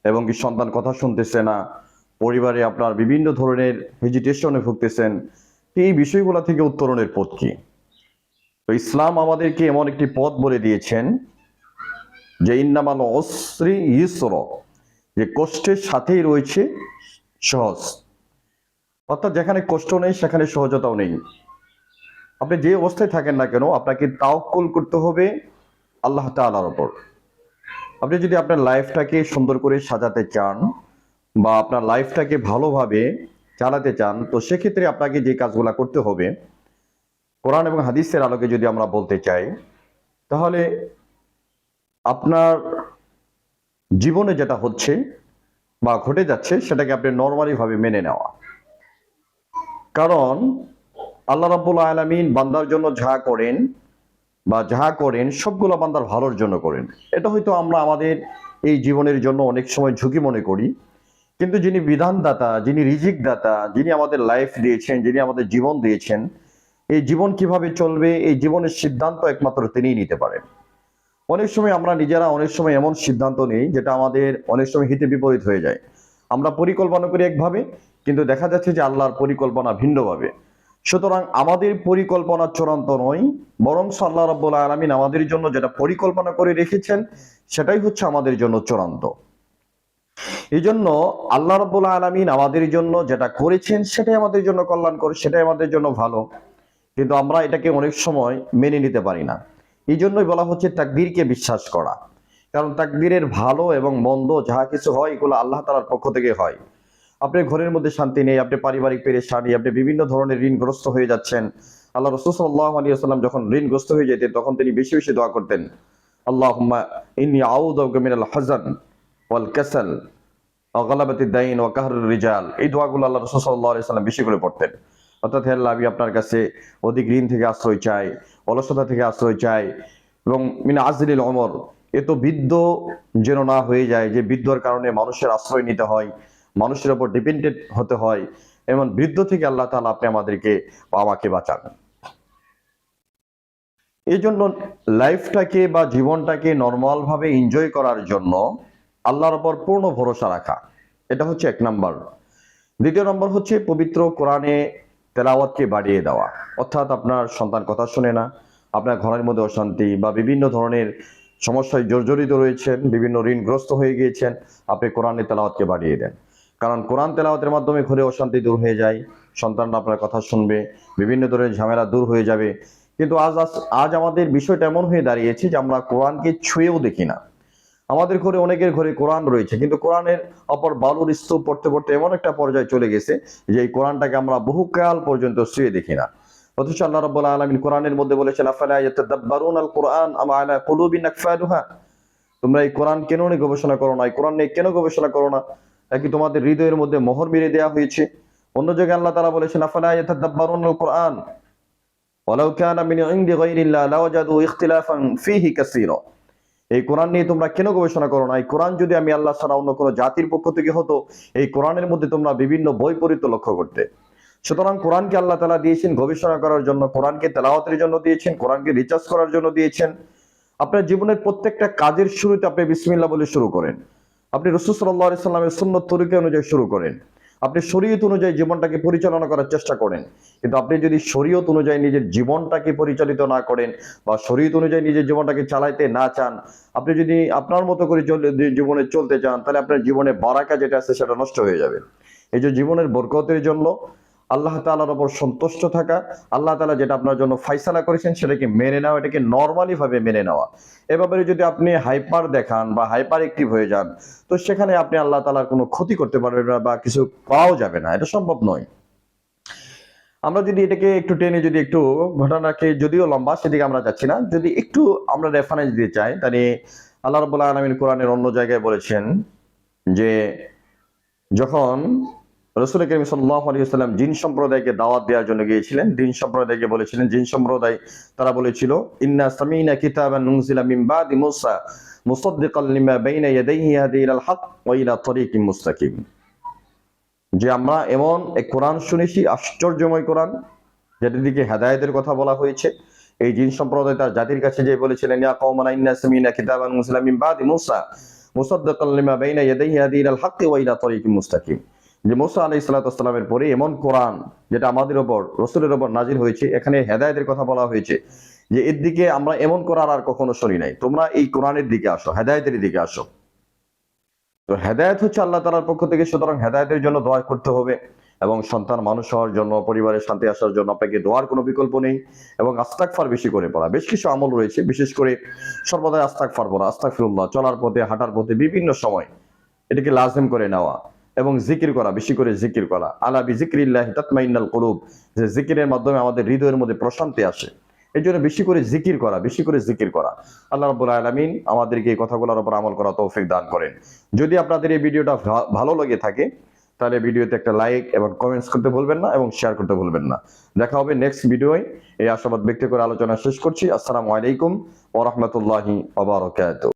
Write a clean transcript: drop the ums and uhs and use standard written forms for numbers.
এবং কি সন্তান কথা শুনতেছে না, পরিবারে আপনার বিভিন্ন ধরনের হেজিটেশনে ভুগতেছেন, এই বিষয়গুলো থেকে উত্তরণের পথ কি? তো ইসলাম আমাদেরকে এমন একটি পথ বলে দিয়েছেন যে ইন্নামাল উসরি ইউসর, যে কষ্টের সাথেই রয়েছে সহজ। অর্থাৎ যেখানে কষ্ট নেই সেখানে সহজতাও নেই। আপনি যে অবস্থায় থাকেন না কেন, আপনাকে তাওয়াক্কুল করতে হবে আল্লাহ তাআলার উপর। আপনি যদি আপনার লাইফটাকে সুন্দর করে সাজাতে চান বা আপনার লাইফটাকে ভালোভাবে চালাতে চান, তো সেক্ষেত্রে আপনাকে যে কাজগুলো করতে হবে, কোরআন এবং হাদিসের আলোকে যদি আমরা বলতে চাই, তাহলে আপনার জীবনে যেটা হচ্ছে বা ঘটে যাচ্ছে সেটাকে আপনি নরমালি ভাবে মেনে নেওয়া। কারণ আল্লাহ রাব্বুল আলামিন বান্দার জন্য যা করেন সবগুলো বান্দার ভালোর জন্য করেন। এটা হয়তো আমরা আমাদের এই জীবনের জন্য অনেক সময় ঝুঁকি মনে করি, কিন্তু যিনি বিধানদাতা, যিনি রিজিক দাতা, যিনি আমাদের লাইফ দিয়েছেন, যিনি আমাদের জীবন দিয়েছেন, এই জীবন কিভাবে চলবে এই জীবনের সিদ্ধান্ত একমাত্র তিনিই নিতে পারেন। অনেক সময় আমরা নিজেরা অনেক সময় এমন সিদ্ধান্ত নিই যেটা আমাদের অনেক সময় হিতে বিপরীত হয়ে যায়। আমরা পরিকল্পনা করি একভাবে, কিন্তু দেখা যাচ্ছে যে আল্লাহর পরিকল্পনা ভিন্নভাবে। সুতরাং আমাদের পরিকল্পনা চূড়ান্ত নয়, বরং আল্লাহ রাব্বুল আলামিন আমাদের জন্য যেটা পরিকল্পনা করে রেখেছেন সেটাই হচ্ছে আমাদের জন্য চূড়ান্ত। এই জন্য আল্লাহ রাব্বুল আলামিন আমাদের জন্য যেটা করেছেন সেটাই আমাদের জন্য কল্যাণকর, সেটাই আমাদের জন্য ভালো, কিন্তু আমরা এটাকে অনেক সময় মেনে নিতে পারি না। এই জন্যই বলা হচ্ছে তাকদীরকে বিশ্বাস করা। কারণ তাকদীরের ভালো এবং মন্দ যাহা কিছু হয় এগুলো আল্লাহ তাআলার পক্ষ থেকে হয়। আপনার ঘরের মধ্যে শান্তি নেই, আপনি পারিবারিক পেরেশানি, আপনি বিভিন্ন ধরনের ঋণগ্রস্ত হয়ে যাচ্ছেন। আল্লাহ রাসূল সাল্লাল্লাহু আলাইহি ওয়াসাল্লাম যখন ঋণগ্রস্ত হয়ে যেতেন তখন তিনি বেশি বেশি দোয়া করতেন, আল্লাহুম্মা ইন্নী আউযু বিকা মিনাল হাযান ওয়াল কাসাল ওয়া গালাবাতিদ দাইন ওয়া কাহরির রিজাল। এই দোয়াগুলো আল্লাহ রাসূল সাল্লাল্লাহু আলাইহি ওয়াসাল্লাম বেশি করে পড়তেন। অর্থাৎ হে আল্লাহ, আমি আপনার কাছে অধিক ঋণ থেকে আশ্রয় চাই, অলসতা থেকে আশ্রয় চাই, এবং মিন আজলিল ওমর, এত বৃদ্ধ যেন না হয়ে যায় যে বৃদ্ধর কারণে মানুষের আশ্রয় নিতে হয়, মানুষের উপর ডিপেন্ডেন্ট হতে হয়, এমন বৃদ্ধ থেকে আল্লাহ তাআলা আপনি আমাদেরকে বা আমাকে বাঁচান। এই জন্য লাইফটাকে বা জীবনটাকে নর্মাল ভাবে এনজয় করার জন্য আল্লাহর উপর পূর্ণ ভরসা রাখা, এটা হচ্ছে এক নাম্বার। দ্বিতীয় নম্বর হচ্ছে পবিত্র কোরআনে তেলাওয়াতকে বাড়িয়ে দেওয়া। অর্থাৎ আপনার সন্তান কথা শুনে না, আপনার ঘরের মধ্যে অশান্তি বা বিভিন্ন ধরনের সমস্যায় জর্জরিত রয়েছেন, বিভিন্ন ঋণগ্রস্ত হয়ে গিয়েছেন, আপনি কোরআনে তেলাওয়াতকে বাড়িয়ে দেন। কারণ কোরআন তেলাওয়াতের মাধ্যমে ঘরে অশান্তি দূর হয়ে যায়, সন্তানরা আপনার কথা শুনবে, বিভিন্ন ধরনের ঝামেলা দূর হয়ে যাবে। কিন্তু আজ আমাদের বিষয়টা এমন হয়ে দাঁড়িয়েছে যে আমরা কোরআনকে ছুঁয়েও দেখি না। আমাদের ঘরে, অনেকের ঘরে কোরআন রয়েছে, কিন্তু কোরআনের অপর বালুর স্তূপ পড়তে পড়তে এমন একটা পর্যায়ে চলে গেছে যে এই কোরআনটাকে আমরা বহুকাল পর্যন্ত ছুঁয়ে দেখি না। অথচ আল্লাহ রাব্বুল আলামিন কোরআনের মধ্যে বলেছেন, আফালা ইয়াতাদাব্বারুনাল কুরআন আম আলা কুলুবিন আকফালুহা, তোমরা এই কোরআন কেন নিয়ে গবেষণা করো না, এই কোরআন নিয়ে কেন গবেষণা করো না, নাকি তোমাদের হৃদয়ের মধ্যে মোহর মেরে দেওয়া হয়েছে? অন্য জায়গায় আল্লাহ তাআলা বলেছেন, আফালা ইয়াতাদাব্বারুনাল কুরআন ওয়ালাউ কানা মিন ইনদি গায়রিল্লাহ লাওয়াজাদু ইখতিলাফান ফীহি কাসীরা, এই কোরআন নিয়ে তোমরা কেন গবেষণা করো না? এই কোরআন যদি আমি আল্লাহ ছাড়া অন্য কোনো জাতির পক্ষ থেকে হতো, এই কোরআনের মধ্যে তোমরা বিভিন্ন বৈপরীত্য লক্ষ্য করতে। সুতরাং কোরআনকে আল্লাহ তাআলা দিয়েছেন গবেষণা করার জন্য, কোরআনকে তেলাওয়াতের জন্য দিয়েছেন, কোরআনকে রিচার্জ করার জন্য দিয়েছেন। আপনার জীবনের প্রত্যেকটা কাজের শুরুতে আপনি বিসমিল্লাহ বলে শুরু করেন, আপনি রাসূল সাল্লাল্লাহু আলাইহি সাল্লামের সুন্নত তরিকা অনুযায়ী শুরু করেন, আপনি শরীয়ত অনুযায়ী জীবনটাকে পরিচালনা করার চেষ্টা করেন। কিন্তু আপনি যদি শরীয়ত অনুযায়ী নিজের জীবনটাকে পরিচালিত না করেন বা শরীয়ত অনুযায়ী নিজের জীবনটাকে চালাইতে না চান, আপনি যদি আপনার মতো করে জীবনে চলতে চান, তাহলে আপনার জীবনে বারাকা যেটা আছে সেটা নষ্ট হয়ে যাবে। এই যে জীবনের বরকতের জন্য আল্লাহ তাআলার উপর সন্তুষ্ট থাকা, আল্লাহ তাআলা যেটা আপনার জন্য ফায়সালা করেছেন সেটাকে মেনে নেওয়া, এটাকে নরমালি ভাবে মেনে নেওয়া। এভাবে যদি আপনি হাইপার দেখান বা হাইপার অ্যাক্টিভ হয়ে যান, তো সেখানে আপনি আল্লাহ তাআলার কোনো ক্ষতি করতে পারবেন না বা কিছু পাওয়াও যাবে না, এটা সম্ভব নয়। আমরা যদি এটাকে একটু টেনে, যদি একটু ঘটনাকে, যদিও লম্বা সেদিকে আমরা যাচ্ছি না, যদি একটু আমরা রেফারেন্স দিতে চাই, তাহলে আল্লাহ রাব্বুল আলামিন কোরআনের অন্য জায়গায় বলেছেন যে যখন রাসূল কারীম সাল্লাল্লাহু আলাইহি ওয়াসাল্লাম জিন সম্প্রদায়কে দাওয়াত দেওয়ার জন্য গিয়েছিলেন, জিন সম্প্রদায়কে বলেছিলেন, জিন সম্প্রদায় তারা বলেছিল, ইন্না সামিনা কিতাবান নুনজিলা মিন বাদি মূসা মুসাদ্দিকাল লিমা বাইনা ইয়াদাইহি ইয়াহদি ইলাল হক ওয়া ইলা তরিকিম মুস্তাকিম, যে আমরা এমন এক কোরআন শুনেছি, আশ্চর্যময় কোরআন, যেটার দিকে হেদায়েতের কথা বলা হয়েছে। এই জিন সম্প্রদায় তার জাতির কাছে যে বলেছিলেন, ইয়া কওমানা ইন্না সামিনা কিতাবান নুনজিলা মিন বাদি মূসা মুসাদ্দিকান লিমা বাইনা ইয়াদাইহি হাদি ইলাল হাক্কি ওয়া ইলা তারিকিম মুস্তাকিম। যে মুসা আলাইহিস সালাতু ওয়াস সালামের পরে এমন কোরআন যেটা আমাদের উপর রাসূলের উপর নাজিল হয়েছে, এখানে হেদায়েতের কথা বলা হয়েছে যে এর দিকে আমরা এমন কোরআন আর কখনো শুনি নাই, তোমরা এই কোরআনের দিকে আসো, হেদায়েতের দিকে আসো। তো হেদায়েত হচ্ছে আল্লাহ তাআলার পক্ষ থেকে, সুতরাং হেদায়েতের জন্য দোয়া করতে হবে এবং সন্তান মানুষ হওয়ার জন্য, পরিবারের শান্তি আসার জন্য আপনাকে দোয়ার কোনো বিকল্প নেই। এবং আস্তাগফার বেশি করে পড়া, বেশ কিছু আমল রয়েছে, বিশেষ করে সর্বদাই আস্তাগফার পড়া, আস্তাগফিরুল্লাহ, চলার পথে, হাঁটার পথে, বিভিন্ন সময় এটাকে লাজিম করে নেওয়া এবং জিকির করা, বেশি করে জিকির করা। আলা বিযিকরিল্লাহি তাতমাইন্নাল কুলুব, যে জিকিরের মাধ্যমে আমাদের হৃদয়ের মধ্যে প্রশান্তি আসে, এই জন্য বেশি করে জিকির করা, বেশি করে জিকির করা। আল্লাহ রাব্বুল আলামিন আমাদেরকে এই কথাগুলোর উপর আমল করা তৌফিক দান করেন। যদি আপনাদের এই ভিডিওটা ভালো লেগে থাকে তাহলে ভিডিওতে একটা লাইক এবং কমেন্টস করতে ভুলবেন না এবং শেয়ার করতে ভুলবেন না। দেখা হবে নেক্সট ভিডিওয়। এই আশাবাদ ব্যক্ত করে আলোচনা শেষ করছি। আসসালামু আলাইকুম ওয়া রাহমাতুল্লাহি ওয়া বারাকাতুহু।